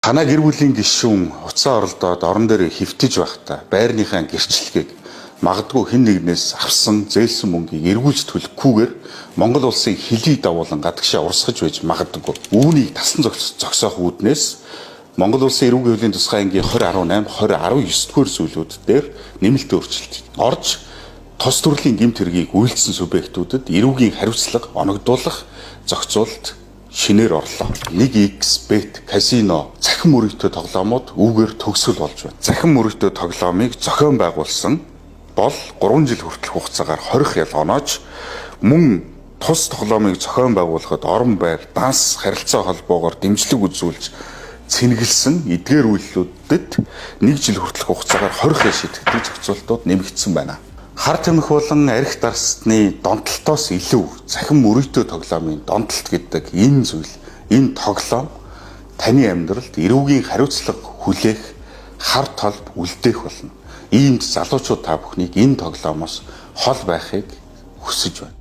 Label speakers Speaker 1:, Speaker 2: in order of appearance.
Speaker 1: Танаа гэр бүлийн гишүүн уцаа оролдоод орон дээр хэвтэж байхдаа байрныхаа гэрчлэгийг магадгүй хэн нэгнээс авсан зээлсэн мөнгийг эргүүлж төлөхгүйгээр Монгол улсын хөлийг дагуулan гадагшаа урсгаж байж магадгүй. Үүнийг тасан зогсоох үүднээс Монгол улсын эрүүгийн хуулийн тусгай ангийн 2018, 2019 дугаар зүйлүүд дээр нэмэлт өөрчлөлт орж тус төрлийн гэмт хэргийг үйлдсэн субъектүүдэд эрүүгийн хариуцлага оногдуулах зохицуулалт шинээр орлоо. 1xbet казино захин мөрөгтэй тоглоомууд үүгээр төгсгөл болж байна. Захин мөрөгтэй тоглоомыг зохион байгуулсан бол 3 жил хүртэлх хугацаагаар 20 ял оноож мөн тус тоглоомыг зохион байгуулахад орон байр, данс, харилцаа холбоогоор дэмжлэг үзүүлж цэнгэлсэн эдгээр үйлдэлүүдэд 1 жил хүртэлх хугацаагаар 20 ял шийтгэдэг зохицуултууд нэмэгдсэн байна. Хар тамхи болон арх дарсны донтолтоос илүү захин мөрөгтэй тоглоомын донтолт гэдэг энэ зүйл, энэ тоглоом таны амьдралд эрүүгийн хариуцлага хүлээх хар толб үлдээх болно. Иймд залуучууд та бүхнийг энэ тоглоомоос хол байхыг хүсэж байна.